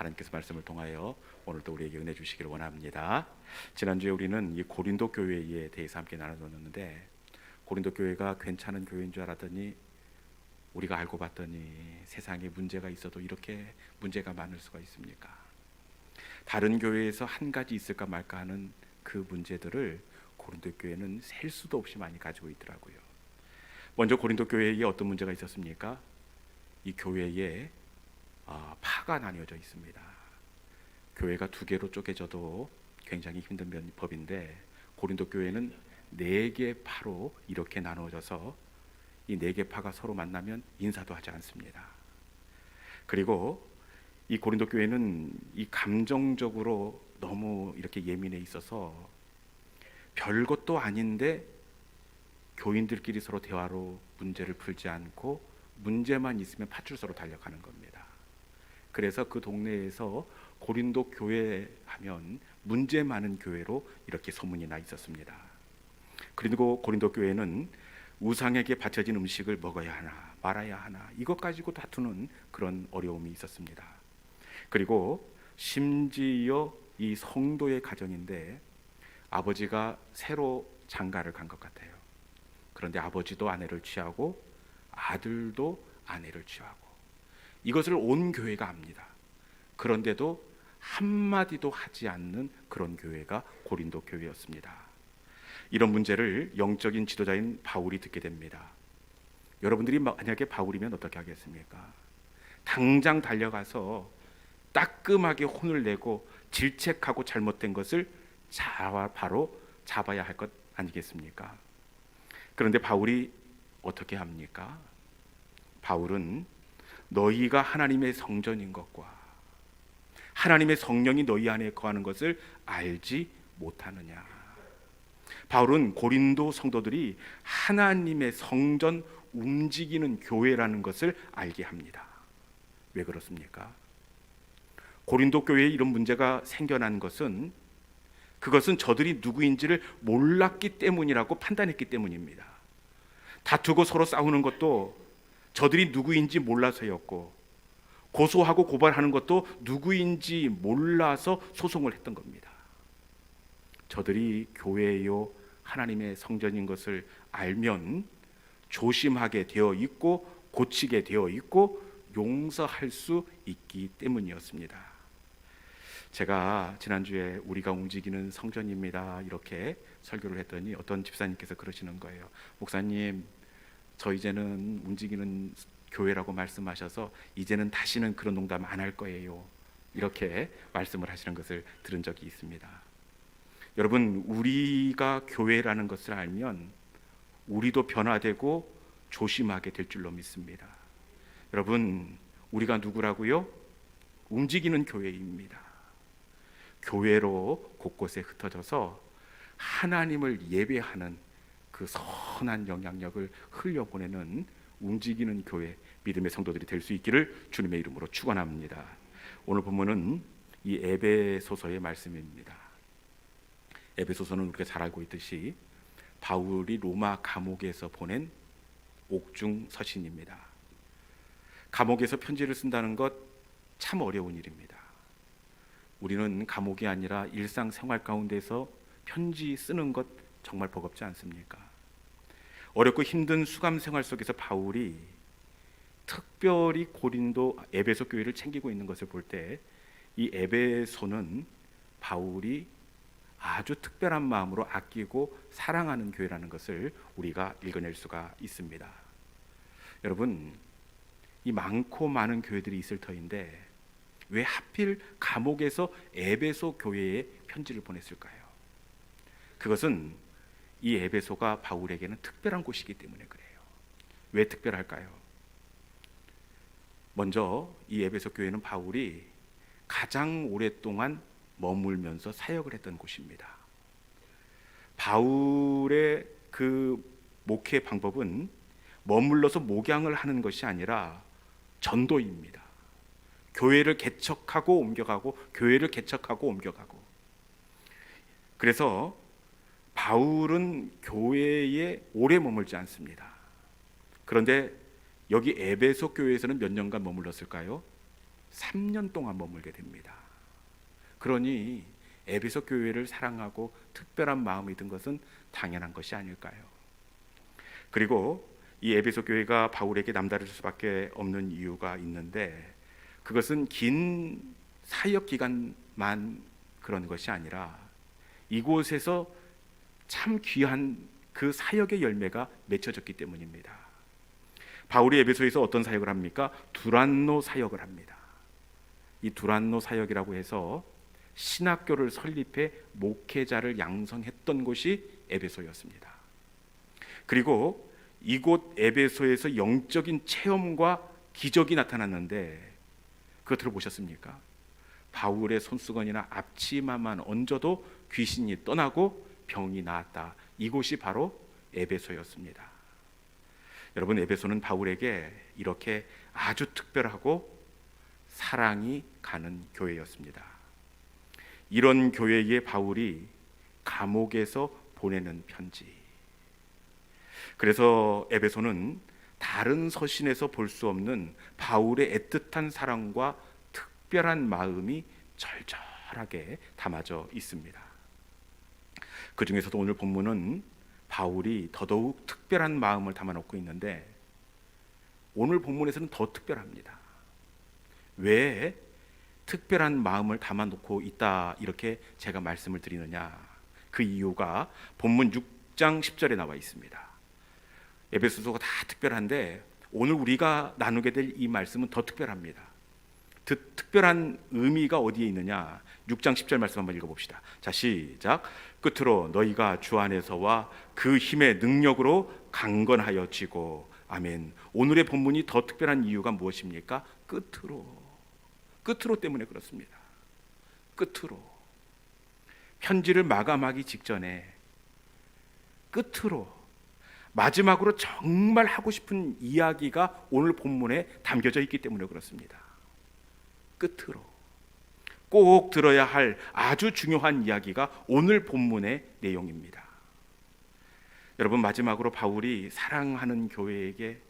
하나님께서 말씀을 통하여 오늘도 우리에게 은혜 주시기를 원합니다. 지난주에 우리는 이 고린도 교회에 대해서 함께 나눠줬는데, 고린도 교회가 괜찮은 교회인 줄 알았더니 우리가 알고 봤더니 세상에 문제가 있어도 이렇게 문제가 많을 수가 있습니까? 다른 교회에서 한 가지 있을까 말까 하는 그 문제들을 고린도 교회는 셀 수도 없이 많이 가지고 있더라고요. 먼저 고린도 교회에 어떤 문제가 있었습니까? 이 교회에 파가 나뉘어져 있습니다. 교회가 두 개로 쪼개져도 굉장히 힘든 법인데, 고린도 교회는 네 개 파로 이렇게 나누어져서 이 네 개 파가 서로 만나면 인사도 하지 않습니다. 그리고 이 고린도 교회는 이 감정적으로 너무 이렇게 예민해 있어서 별것도 아닌데 교인들끼리 서로 대화로 문제를 풀지 않고 문제만 있으면 파출소로 달려가는 겁니다. 그래서 그 동네에서 고린도 교회 하면 문제 많은 교회로 이렇게 소문이 나 있었습니다. 그리고 고린도 교회는 우상에게 바쳐진 음식을 먹어야 하나 말아야 하나 이것 가지고 다투는 그런 어려움이 있었습니다. 그리고 심지어 이 성도의 가정인데 아버지가 새로 장가를 간 것 같아요. 그런데 아버지도 아내를 취하고 아들도 아내를 취하고 이것을 온 교회가 압니다. 그런데도 한마디도 하지 않는 그런 교회가 고린도 교회였습니다. 이런 문제를 영적인 지도자인 바울이 듣게 됩니다. 여러분들이 만약에 바울이면 어떻게 하겠습니까? 당장 달려가서 따끔하게 혼을 내고 질책하고 잘못된 것을 바로 잡아야 할 것 아니겠습니까? 그런데 바울이 어떻게 합니까? 바울은 너희가 하나님의 성전인 것과 하나님의 성령이 너희 안에 거하는 것을 알지 못하느냐. 바울은 고린도 성도들이 하나님의 성전 움직이는 교회라는 것을 알게 합니다. 왜 그렇습니까? 고린도 교회에 이런 문제가 생겨난 것은 그것은 저들이 누구인지를 몰랐기 때문이라고 판단했기 때문입니다. 다투고 서로 싸우는 것도 저들이 누구인지 몰라서였고, 고소하고 고발하는 것도 누구인지 몰라서 소송을 했던 겁니다. 저들이 교회요 하나님의 성전인 것을 알면 조심하게 되어 있고 고치게 되어 있고 용서할 수 있기 때문이었습니다. 제가 지난주에 우리가 움직이는 성전입니다 이렇게 설교를 했더니 어떤 집사님께서 그러시는 거예요. 목사님, 저 이제는 움직이는 교회라고 말씀하셔서 이제는 다시는 그런 농담 안 할 거예요 이렇게 말씀을 하시는 것을 들은 적이 있습니다. 여러분, 우리가 교회라는 것을 알면 우리도 변화되고 조심하게 될 줄로 믿습니다. 여러분, 우리가 누구라고요? 움직이는 교회입니다. 교회로 곳곳에 흩어져서 하나님을 예배하는 그 선한 영향력을 흘려보내는 움직이는 교회, 믿음의 성도들이 될 수 있기를 주님의 이름으로 축원합니다. 오늘 본문은 이 에베소서의 말씀입니다. 에베소서는 우리가 잘 알고 있듯이 바울이 로마 감옥에서 보낸 옥중 서신입니다. 감옥에서 편지를 쓴다는 것 참 어려운 일입니다. 우리는 감옥이 아니라 일상생활 가운데서 편지 쓰는 것 정말 버겁지 않습니까? 어렵고 힘든 수감 생활 속에서 바울이 특별히 고린도 에베소 교회를 챙기고 있는 것을 볼 때 이 에베소는 바울이 아주 특별한 마음으로 아끼고 사랑하는 교회라는 것을 우리가 읽어낼 수가 있습니다. 여러분, 이 많고 많은 교회들이 있을 터인데 왜 하필 감옥에서 에베소 교회에 편지를 보냈을까요? 그것은 이 에베소가 바울에게는 특별한 곳이기 때문에 그래요. 왜 특별할까요? 먼저 이 에베소 교회는 바울이 가장 오랫동안 머물면서 사역을 했던 곳입니다. 바울의 그 목회 방법은 머물러서 목양을 하는 것이 아니라 전도입니다. 교회를 개척하고 옮겨가고 교회를 개척하고 옮겨가고. 그래서 바울은 교회에 오래 머물지 않습니다. 그런데 여기 에베소 교회에서는 몇 년간 머물렀을까요? 3년 동안 머물게 됩니다. 그러니 에베소 교회를 사랑하고 특별한 마음이 든 것은 당연한 것이 아닐까요? 그리고 이 에베소 교회가 바울에게 남다를 수밖에 없는 이유가 있는데, 그것은 긴 사역 기간만 그런 것이 아니라 이곳에서 참 귀한 그 사역의 열매가 맺혀졌기 때문입니다. 바울이 에베소에서 어떤 사역을 합니까? 두란노 사역을 합니다. 이 두란노 사역이라고 해서 신학교를 설립해 목회자를 양성했던 곳이 에베소였습니다. 그리고 이곳 에베소에서 영적인 체험과 기적이 나타났는데, 그거 들어보셨습니까? 바울의 손수건이나 앞치마만 얹어도 귀신이 떠나고 병이 나았다. 이곳이 바로 에베소였습니다. 여러분, 에베소는 바울에게 이렇게 아주 특별하고 사랑이 가는 교회였습니다. 이런 교회에 바울이 감옥에서 보내는 편지, 그래서 에베소는 다른 서신에서 볼 수 없는 바울의 애틋한 사랑과 특별한 마음이 절절하게 담아져 있습니다. 그 중에서도 오늘 본문은 바울이 더더욱 특별한 마음을 담아놓고 있는데, 오늘 본문에서는 더 특별합니다. 왜 특별한 마음을 담아놓고 있다 이렇게 제가 말씀을 드리느냐, 그 이유가 본문 6장 10절에 나와 있습니다. 에베소서가 다 특별한데 오늘 우리가 나누게 될 이 말씀은 더 특별합니다. 특별한 의미가 어디에 있느냐, 6장 10절 말씀 한번 읽어봅시다. 자, 시작. 끝으로 너희가 주 안에서와 그 힘의 능력으로 강건하여 지고. 아멘. 오늘의 본문이 더 특별한 이유가 무엇입니까? 끝으로 때문에 그렇습니다. 끝으로, 편지를 마감하기 직전에 끝으로, 마지막으로 정말 하고 싶은 이야기가 오늘 본문에 담겨져 있기 때문에 그렇습니다. 끝으로 꼭 들어야 할 아주 중요한 이야기가 오늘 본문의 내용입니다. 여러분, 마지막으로 바울이 사랑하는 교회에게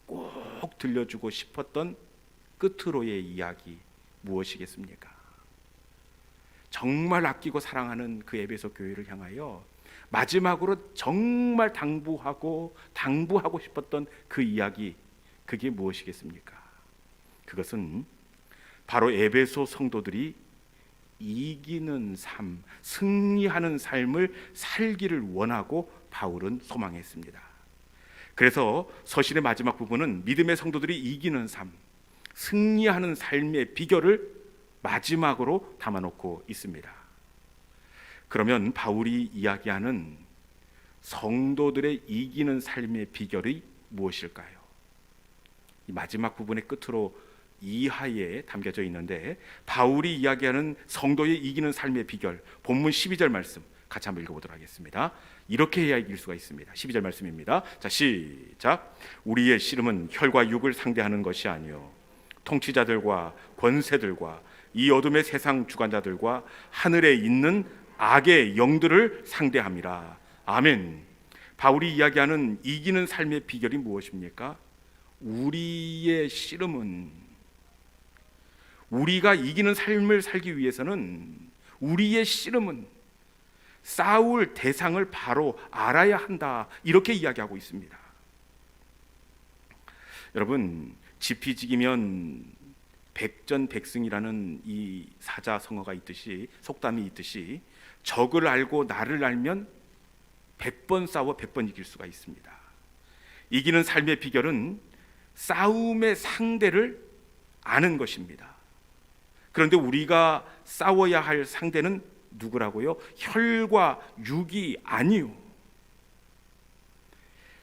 꼭 들려주고 싶었던 끝으로의 이야기 무엇이겠습니까? 정말 아끼고 사랑하는 그 에베소 교회를 향하여 마지막으로 정말 당부하고 싶었던 그 이야기, 그게 무엇이겠습니까? 그것은 바로 에베소 성도들이 이기는 삶, 승리하는 삶을 살기를 원하고 바울은 소망했습니다. 그래서 서신의 마지막 부분은 믿음의 성도들이 이기는 삶, 승리하는 삶의 비결을 마지막으로 담아놓고 있습니다. 그러면 바울이 이야기하는 성도들의 이기는 삶의 비결이 무엇일까요? 이 마지막 부분의 끝으로 이하에 담겨져 있는데, 바울이 이야기하는 성도의 이기는 삶의 비결, 본문 12절 말씀 같이 한번 읽어보도록 하겠습니다. 이렇게 해야 이길 수가 있습니다. 12절 말씀입니다. 자, 시작. 우리의 씨름은 혈과 육을 상대하는 것이 아니요 통치자들과 권세들과 이 어둠의 세상 주관자들과 하늘에 있는 악의 영들을 상대함이라. 아멘. 바울이 이야기하는 이기는 삶의 비결이 무엇입니까? 우리의 씨름은, 우리가 이기는 삶을 살기 위해서는 우리의 씨름은 싸울 대상을 바로 알아야 한다, 이렇게 이야기하고 있습니다. 여러분, 지피지기면 백전백승이라는 이 사자성어가 있듯이, 속담이 있듯이, 적을 알고 나를 알면 100번 싸워 100번 이길 수가 있습니다. 이기는 삶의 비결은 싸움의 상대를 아는 것입니다. 그런데 우리가 싸워야 할 상대는 누구라고요? 혈과 육이 아니요.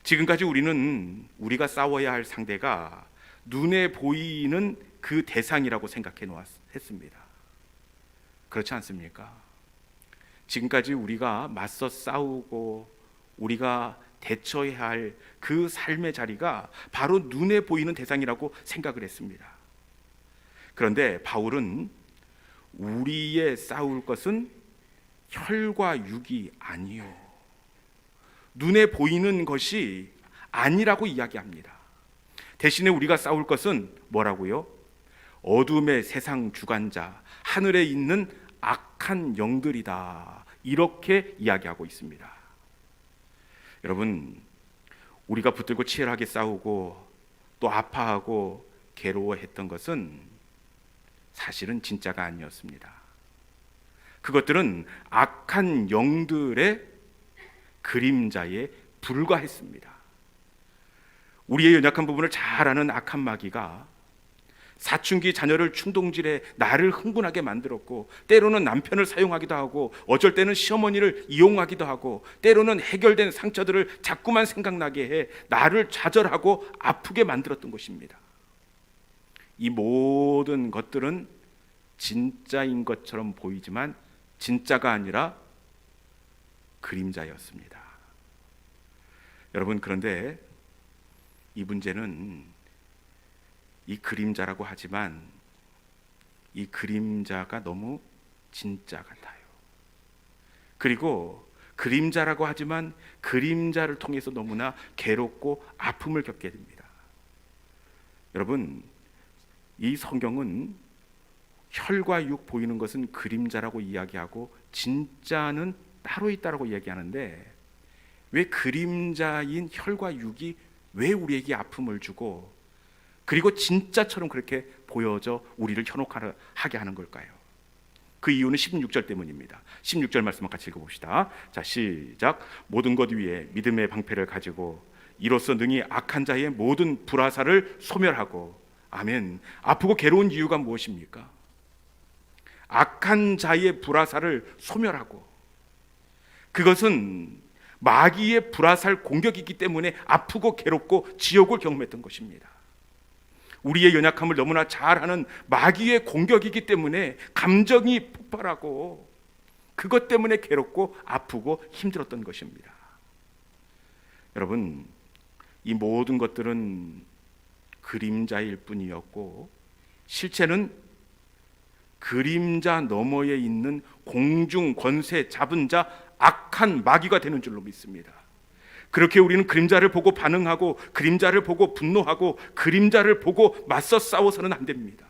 지금까지 우리가 싸워야 할 상대가 눈에 보이는 그 대상이라고 생각해 놓았습니다. 그렇지 않습니까? 지금까지 우리가 맞서 싸우고 우리가 대처해야 할 그 삶의 자리가 바로 눈에 보이는 대상이라고 생각을 했습니다. 그런데 바울은 우리의 싸울 것은 혈과 육이 아니요, 눈에 보이는 것이 아니라고 이야기합니다. 대신에 우리가 싸울 것은 뭐라고요? 어둠의 세상 주관자, 하늘에 있는 악한 영들이다. 이렇게 이야기하고 있습니다. 여러분, 우리가 붙들고 치열하게 싸우고 또 아파하고 괴로워했던 것은 사실은 진짜가 아니었습니다. 그것들은 악한 영들의 그림자에 불과했습니다. 우리의 연약한 부분을 잘 아는 악한 마귀가 사춘기 자녀를 충동질해 나를 흥분하게 만들었고, 때로는 남편을 사용하기도 하고, 어쩔 때는 시어머니를 이용하기도 하고, 때로는 해결된 상처들을 자꾸만 생각나게 해 나를 좌절하고 아프게 만들었던 것입니다. 이 모든 것들은 진짜인 것처럼 보이지만 진짜가 아니라 그림자였습니다. 여러분, 그런데 이 문제는 이 그림자라고 하지만 이 그림자가 너무 진짜 같아요. 그리고 그림자라고 하지만 그림자를 통해서 너무나 괴롭고 아픔을 겪게 됩니다. 여러분, 이 성경은 혈과 육 보이는 것은 그림자라고 이야기하고 진짜는 따로 있다라고 이야기하는데, 왜 그림자인 혈과 육이 왜 우리에게 아픔을 주고 그리고 진짜처럼 그렇게 보여져 우리를 현혹하게 하는 걸까요? 그 이유는 16절 때문입니다. 16절 말씀을 같이 읽어봅시다. 자, 시작. 모든 것 위에 믿음의 방패를 가지고 이로써 능히 악한 자의 모든 불화살을 소멸하고. 아멘. 아프고 괴로운 이유가 무엇입니까? 악한 자의 불화살을 소멸하고, 그것은 마귀의 불화살 공격이기 때문에 아프고 괴롭고 지옥을 경험했던 것입니다. 우리의 연약함을 너무나 잘 아는 마귀의 공격이기 때문에 감정이 폭발하고 그것 때문에 괴롭고 아프고 힘들었던 것입니다. 여러분, 이 모든 것들은 그림자일 뿐이었고, 실체는 그림자 너머에 있는 공중 권세 잡은 자 악한 마귀가 되는 줄로 믿습니다. 그렇게 우리는 그림자를 보고 반응하고 그림자를 보고 분노하고 그림자를 보고 맞서 싸워서는 안 됩니다.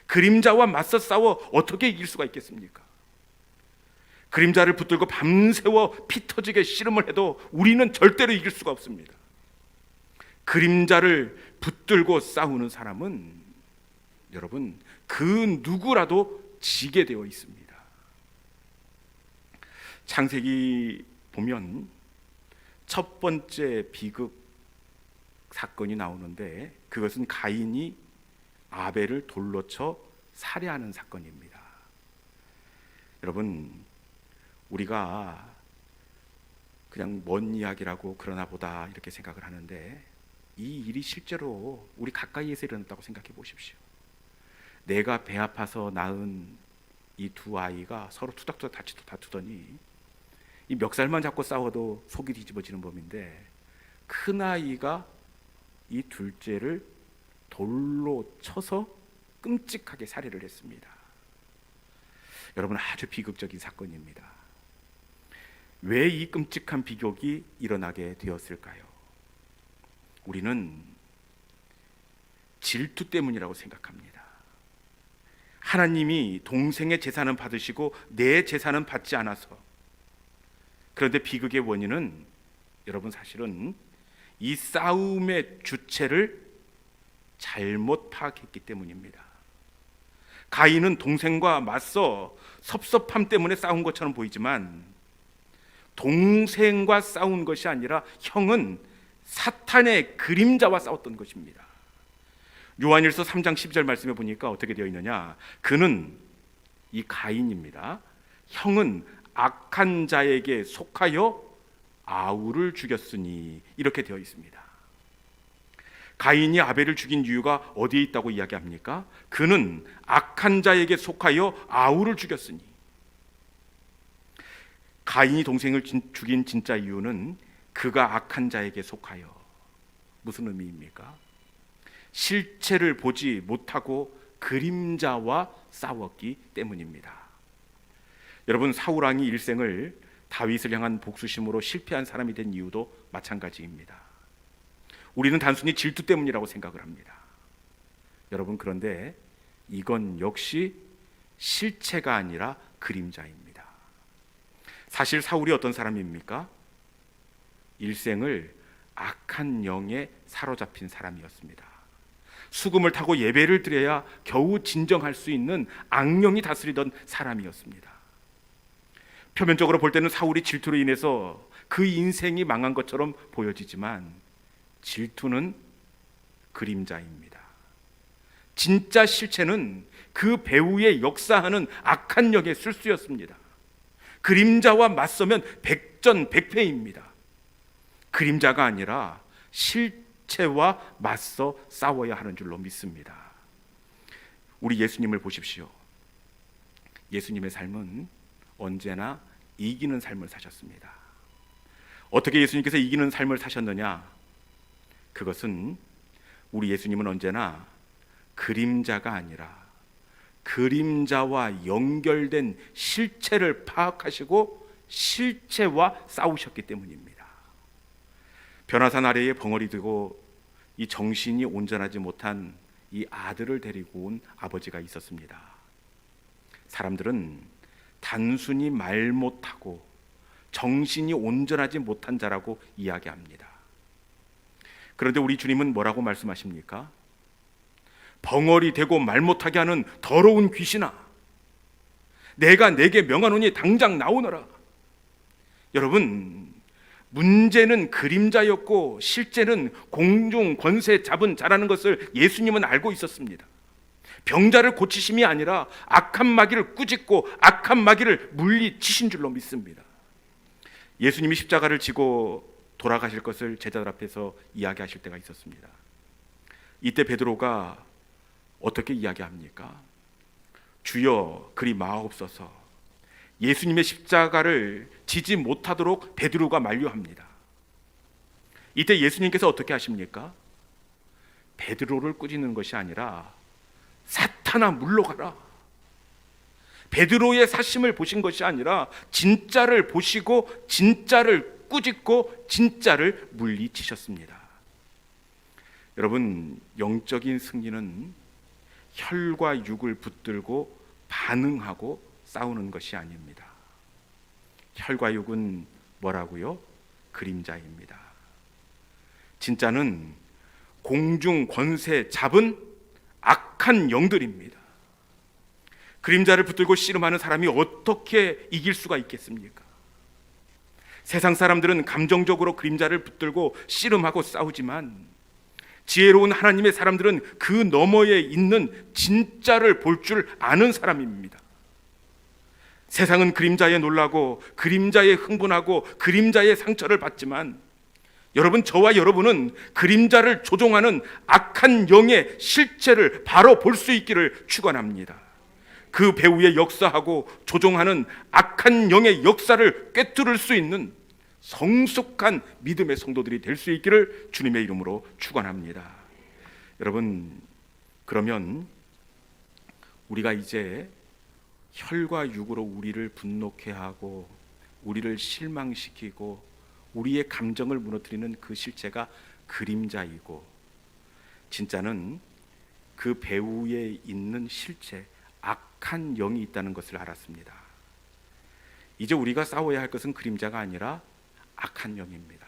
그림자와 맞서 싸워 어떻게 이길 수가 있겠습니까? 그림자를 붙들고 밤새워 피 터지게 씨름을 해도 우리는 절대로 이길 수가 없습니다. 그림자를 붙들고 싸우는 사람은 여러분, 그 누구라도 지게 되어 있습니다. 창세기 보면 첫 번째 비극 사건이 나오는데, 그것은 가인이 아벨을 돌로 쳐 살해하는 사건입니다. 여러분, 우리가 그냥 먼 이야기라고 그러나 보다 이렇게 생각을 하는데, 이 일이 실제로 우리 가까이에서 일어났다고 생각해 보십시오. 내가 배 아파서 낳은 이 두 아이가 서로 투닥투닥 다투더니 이 멱살만 잡고 싸워도 속이 뒤집어지는 법인데, 큰 아이가 이 둘째를 돌로 쳐서 끔찍하게 살해를 했습니다. 여러분, 아주 비극적인 사건입니다. 왜 이 끔찍한 비극이 일어나게 되었을까요? 우리는 질투 때문이라고 생각합니다. 하나님이 동생의 제사는 받으시고 내 제사는 받지 않아서. 그런데 비극의 원인은 여러분, 사실은 이 싸움의 주체를 잘못 파악했기 때문입니다. 가인은 동생과 맞서 섭섭함 때문에 싸운 것처럼 보이지만, 동생과 싸운 것이 아니라 형은 사탄의 그림자와 싸웠던 것입니다. 요한일서 3장 12절 말씀에 보니까 어떻게 되어 있느냐, 그는, 이 가인입니다, 형은 악한 자에게 속하여 아우를 죽였으니, 이렇게 되어 있습니다. 가인이 아벨을 죽인 이유가 어디에 있다고 이야기합니까? 그는 악한 자에게 속하여 아우를 죽였으니. 가인이 동생을 죽인 진짜 이유는 그가 악한 자에게 속하여. 무슨 의미입니까? 실체를 보지 못하고 그림자와 싸웠기 때문입니다. 여러분, 사울 왕이 일생을 다윗을 향한 복수심으로 실패한 사람이 된 이유도 마찬가지입니다. 우리는 단순히 질투 때문이라고 생각을 합니다. 여러분, 그런데 이건 역시 실체가 아니라 그림자입니다. 사실 사울이 어떤 사람입니까? 일생을 악한 영에 사로잡힌 사람이었습니다. 수금을 타고 예배를 드려야 겨우 진정할 수 있는 악령이 다스리던 사람이었습니다. 표면적으로 볼 때는 사울이 질투로 인해서 그 인생이 망한 것처럼 보여지지만 질투는 그림자입니다. 진짜 실체는 그 배후에 역사하는 악한 영의 술수였습니다. 그림자와 맞서면 백전백패입니다. 그림자가 아니라 실체와 맞서 싸워야 하는 줄로 믿습니다. 우리 예수님을 보십시오. 예수님의 삶은 언제나 이기는 삶을 사셨습니다. 어떻게 예수님께서 이기는 삶을 사셨느냐? 그것은 우리 예수님은 언제나 그림자가 아니라 그림자와 연결된 실체를 파악하시고 실체와 싸우셨기 때문입니다. 변화산 아래에 벙어리 들고 이 정신이 온전하지 못한 이 아들을 데리고 온 아버지가 있었습니다. 사람들은 단순히 말 못하고 정신이 온전하지 못한 자라고 이야기합니다. 그런데 우리 주님은 뭐라고 말씀하십니까? 벙어리 대고 말 못하게 하는 더러운 귀신아, 내가 내게 명하노니 당장 나오너라. 여러분, 문제는 그림자였고 실제는 공중 권세 잡은 자라는 것을 예수님은 알고 있었습니다. 병자를 고치심이 아니라 악한 마귀를 꾸짖고 악한 마귀를 물리치신 줄로 믿습니다. 예수님이 십자가를 지고 돌아가실 것을 제자들 앞에서 이야기하실 때가 있었습니다. 이때 베드로가 어떻게 이야기합니까? 주여 그리 마옵소서. 예수님의 십자가를 지지 못하도록 베드로가 만류합니다. 이때 예수님께서 어떻게 하십니까? 베드로를 꾸짖는 것이 아니라 사탄아 물러가라. 베드로의 사심을 보신 것이 아니라 진짜를 보시고 진짜를 꾸짖고 진짜를 물리치셨습니다. 여러분, 영적인 승리는 혈과 육을 붙들고 반응하고 싸우는 것이 아닙니다. 혈과 육은 뭐라고요? 그림자입니다. 진짜는 공중 권세 잡은 악한 영들입니다. 그림자를 붙들고 씨름하는 사람이 어떻게 이길 수가 있겠습니까? 세상 사람들은 감정적으로 그림자를 붙들고 씨름하고 싸우지만 지혜로운 하나님의 사람들은 그 너머에 있는 진짜를 볼 줄 아는 사람입니다. 세상은 그림자에 놀라고 그림자에 흥분하고 그림자의 상처를 받지만 여러분, 저와 여러분은 그림자를 조종하는 악한 영의 실체를 바로 볼 수 있기를 축원합니다. 그 배후에 역사하고 조종하는 악한 영의 역사를 꿰뚫을 수 있는 성숙한 믿음의 성도들이 될 수 있기를 주님의 이름으로 축원합니다. 여러분, 그러면 우리가 이제 혈과 육으로 우리를 분노케 하고 우리를 실망시키고 우리의 감정을 무너뜨리는 그 실체가 그림자이고 진짜는 그 배후에 있는 실체, 악한 영이 있다는 것을 알았습니다. 이제 우리가 싸워야 할 것은 그림자가 아니라 악한 영입니다.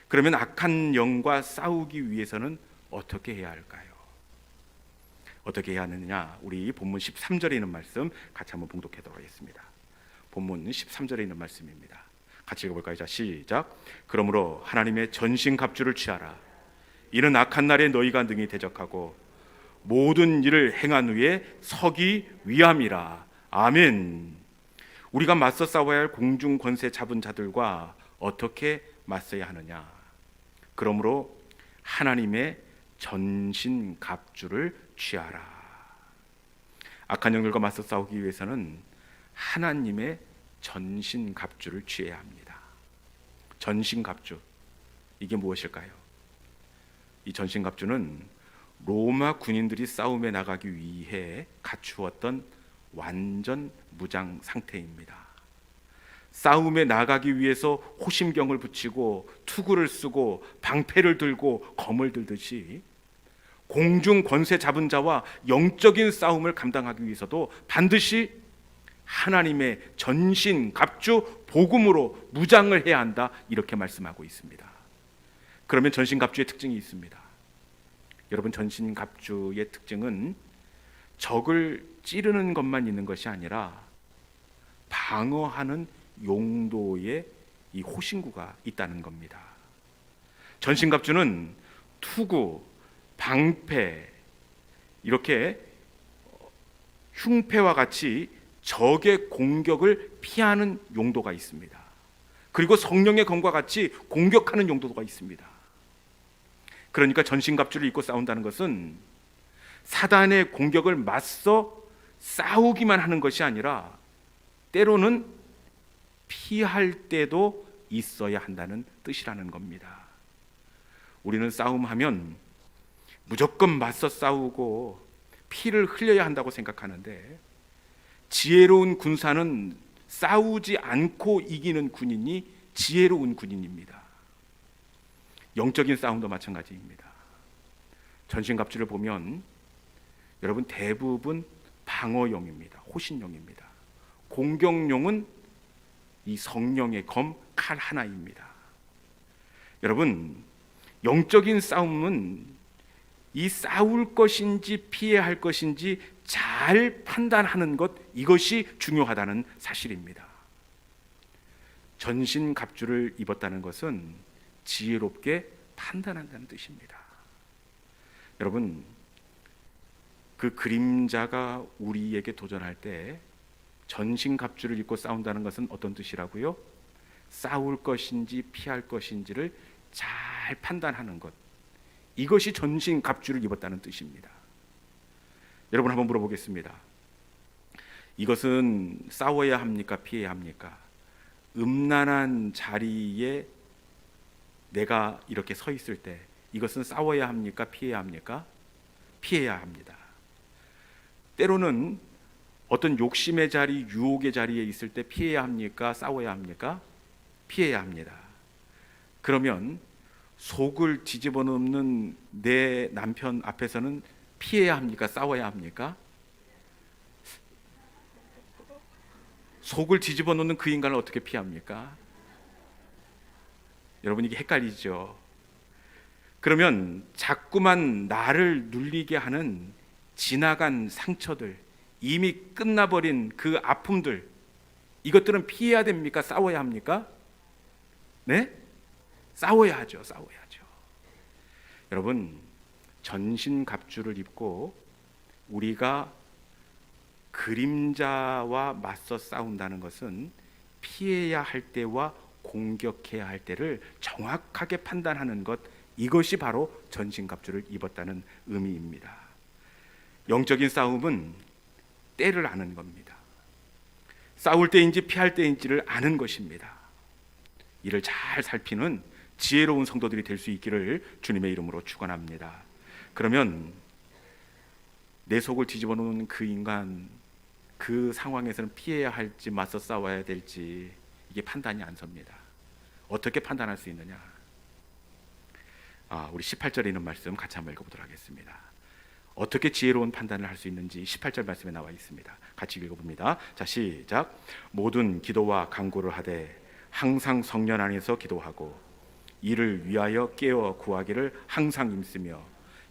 그러면 악한 영과 싸우기 위해서는 어떻게 해야 할까요? 어떻게 해야 하느냐? 우리 본문 13절에 있는 말씀 같이 한번 봉독하도록 하겠습니다. 본문 13절에 있는 말씀입니다. 같이 읽어볼까요? 자, 시작. 그러므로 하나님의 전신갑주를 취하라. 이는 악한 날에 너희가 능히 대적하고 모든 일을 행한 후에 서기 위함이라. 아멘. 우리가 맞서 싸워야 할 공중 권세 잡은 자들과 어떻게 맞서야 하느냐? 그러므로 하나님의 전신갑주를 취하라. 악한 영들과 맞서 싸우기 위해서는 하나님의 전신갑주를 취해야 합니다. 전신갑주, 이게 무엇일까요? 이 전신갑주는 로마 군인들이 싸움에 나가기 위해 갖추었던 완전 무장 상태입니다. 싸움에 나가기 위해서 호심경을 붙이고 투구를 쓰고 방패를 들고 검을 들듯이 공중 권세 잡은 자와 영적인 싸움을 감당하기 위해서도 반드시 하나님의 전신 갑주 복음으로 무장을 해야 한다, 이렇게 말씀하고 있습니다. 그러면 전신 갑주의 특징이 있습니다. 여러분, 전신 갑주의 특징은 적을 찌르는 것만 있는 것이 아니라 방어하는 용도의 이 호신구가 있다는 겁니다. 전신 갑주는 투구, 방패, 이렇게 흉패와 같이 적의 공격을 피하는 용도가 있습니다. 그리고 성령의 검과 같이 공격하는 용도가 있습니다. 그러니까 전신갑주를 입고 싸운다는 것은 사단의 공격을 맞서 싸우기만 하는 것이 아니라 때로는 피할 때도 있어야 한다는 뜻이라는 겁니다. 우리는 싸움하면 무조건 맞서 싸우고 피를 흘려야 한다고 생각하는데, 지혜로운 군사는 싸우지 않고 이기는 군인이 지혜로운 군인입니다. 영적인 싸움도 마찬가지입니다. 전신갑주를 보면 여러분 대부분 방어용입니다. 호신용입니다. 공격용은 이 성령의 검, 칼 하나입니다. 여러분, 영적인 싸움은 이 싸울 것인지 피해야 할 것인지 잘 판단하는 것, 이것이 중요하다는 사실입니다. 전신갑주를 입었다는 것은 지혜롭게 판단한다는 뜻입니다. 여러분, 그 그림자가 우리에게 도전할 때 전신갑주를 입고 싸운다는 것은 어떤 뜻이라고요? 싸울 것인지 피할 것인지를 잘 판단하는 것, 이것이 전신갑주를 입었다는 뜻입니다. 여러분, 한번 물어보겠습니다. 이것은 싸워야 합니까? 피해야 합니까? 음란한 자리에 내가 이렇게 서 있을 때 이것은 싸워야 합니까? 피해야 합니까? 피해야 합니다. 때로는 어떤 욕심의 자리, 유혹의 자리에 있을 때 피해야 합니까? 싸워야 합니까? 피해야 합니다. 그러면 속을 뒤집어 놓는 내 남편 앞에서는 피해야 합니까? 싸워야 합니까? 속을 뒤집어 놓는 그 인간을 어떻게 피합니까? 여러분, 이게 헷갈리죠? 그러면 자꾸만 나를 눌리게 하는 지나간 상처들, 이미 끝나버린 그 아픔들, 이것들은 피해야 됩니까? 싸워야 합니까? 네? 싸워야 하죠. 싸워야죠. 여러분, 전신갑주를 입고 우리가 그림자와 맞서 싸운다는 것은 피해야 할 때와 공격해야 할 때를 정확하게 판단하는 것, 이것이 바로 전신갑주를 입었다는 의미입니다. 영적인 싸움은 때를 아는 겁니다. 싸울 때인지 피할 때인지를 아는 것입니다. 이를 잘 살피는 지혜로운 성도들이 될 수 있기를 주님의 이름으로 축원합니다. 그러면 내 속을 뒤집어 놓는 그 인간, 그 상황에서는 피해야 할지 맞서 싸워야 될지 이게 판단이 안 섭니다. 어떻게 판단할 수 있느냐? 우리 18절에 있는 말씀 같이 한번 읽어보도록 하겠습니다. 어떻게 지혜로운 판단을 할 수 있는지 18절 말씀에 나와 있습니다. 같이 읽어봅니다. 자, 시작. 모든 기도와 간구를 하되 항상 성령 안에서 기도하고 이를 위하여 깨어 구하기를 항상 힘쓰며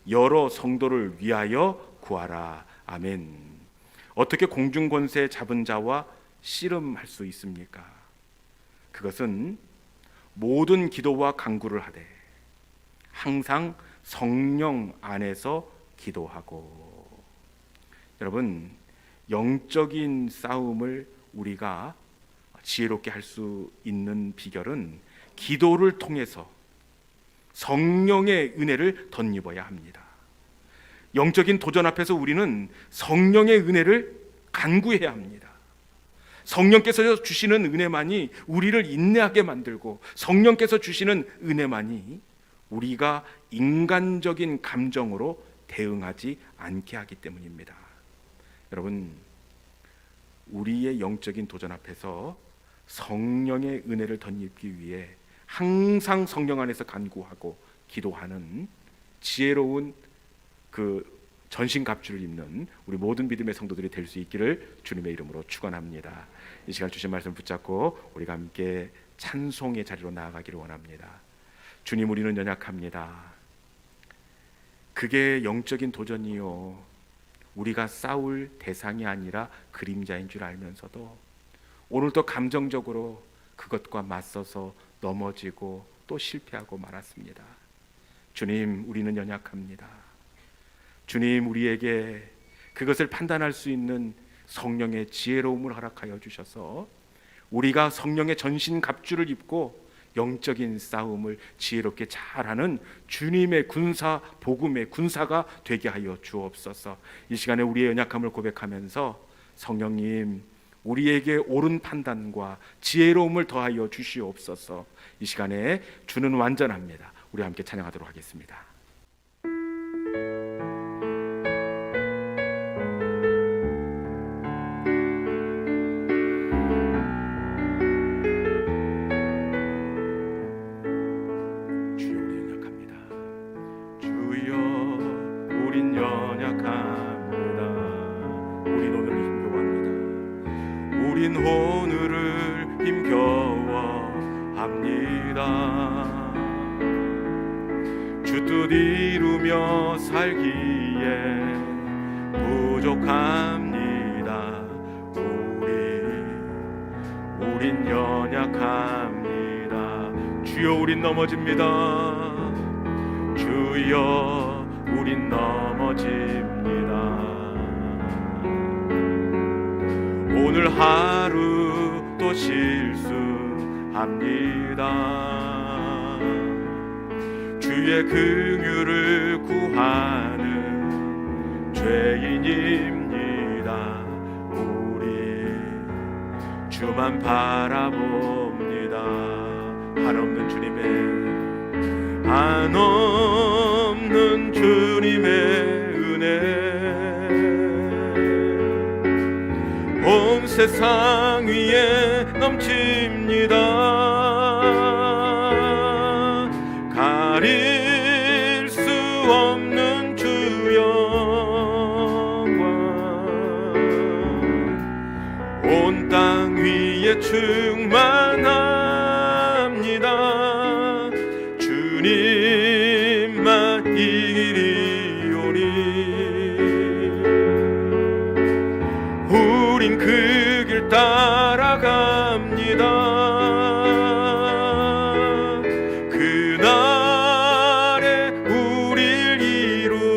여러 성도를 위하여 구하라. 아멘. 어떻게 공중권세 잡은 자와 씨름할 수 있습니까? 그것은 모든 기도와 간구를 하되 항상 성령 안에서 기도하고. 여러분, 영적인 싸움을 우리가 지혜롭게 할 수 있는 비결은 기도를 통해서 성령의 은혜를 덧입어야 합니다. 영적인 도전 앞에서 우리는 성령의 은혜를 간구해야 합니다. 성령께서 주시는 은혜만이 우리를 인내하게 만들고, 성령께서 주시는 은혜만이 우리가 인간적인 감정으로 대응하지 않게 하기 때문입니다. 여러분, 우리의 영적인 도전 앞에서 성령의 은혜를 덧입기 위해 항상 성령 안에서 간구하고 기도하는 지혜로운 그 전신갑주를 입는 우리 모든 믿음의 성도들이 될 수 있기를 주님의 이름으로 축원합니다. 이 시간 주신 말씀 붙잡고 우리가 함께 찬송의 자리로 나아가기를 원합니다. 주님, 우리는 연약합니다. 그게 영적인 도전이요, 우리가 싸울 대상이 아니라 그림자인 줄 알면서도 오늘도 감정적으로 그것과 맞서서 넘어지고 또 실패하고 말았습니다. 주님, 우리는 연약합니다. 주님, 우리에게 그것을 판단할 수 있는 성령의 지혜로움을 허락하여 주셔서 우리가 성령의 전신 갑주를 입고 영적인 싸움을 지혜롭게 잘하는 주님의 군사, 복음의 군사가 되게 하여 주옵소서. 이 시간에 우리의 연약함을 고백하면서 성령님, 우리에게 옳은 판단과 지혜로움을 더하여 주시옵소서. 이 시간에 주는 완전합니다. 우리 함께 찬양하도록 하겠습니다. 우린 오늘을 힘겨워합니다. 주 뜻 이루며 살기에 부족합니다. 우린 연약합니다. 주여, 우린 넘어집니다. 주여, 우린 넘어집니다. 오늘 하루 또 실수합니다. 주의 긍휼을 구하는 죄인입니다. 우리 주만 바라봅니다. 한없는 주님의 은혜, 온 세상 위에 넘칩니다. 가릴 수 없는 주 영광, 온 땅 위에 충만합니다. 주님만 이기리오니 우린 그 길 따라갑니다. 그날에 우릴 이루실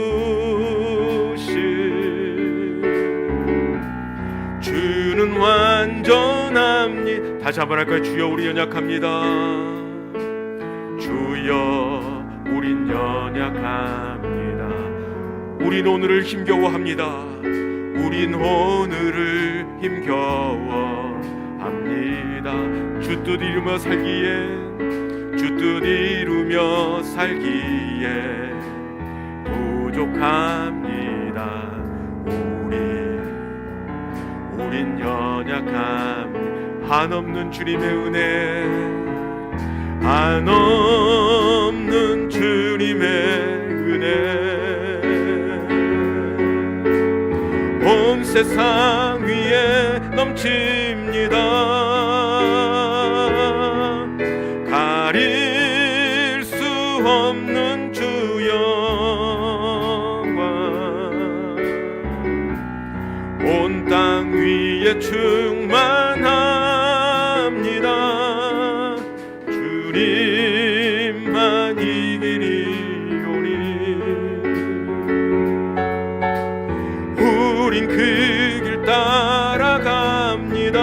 주는 완전합니다. 다시 한번 할까요? 주여, 우리 연약합니다. 주여, 우린 연약합니다. 우린 오늘을 힘겨워합니다. 우린 오늘을 힘겨워합니다. 주 뜻 이루며 살기에 부족합니다. 우린 연약함. 한없는 주님의 은혜, 한없는 주님의 은혜, 온 세상 위에 넘칩니다. 가릴 수 없는 주 영광, 온 땅 위에 충만합니다. 주님만 이기리오니 우린 그 길 따라갑니다.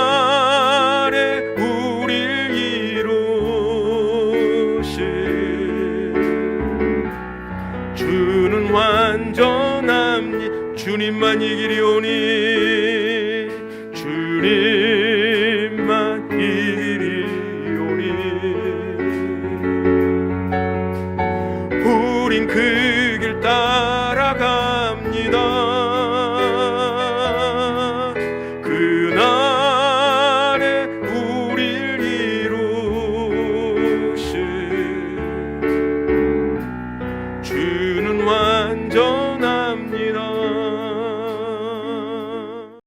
그날에 우릴 이루실 주는 완전합니다. 주님만 이기리오니 주님만 이기리오니 우린 그 길 따라갑니다. 그날에 우릴 이루실 따라갑니다.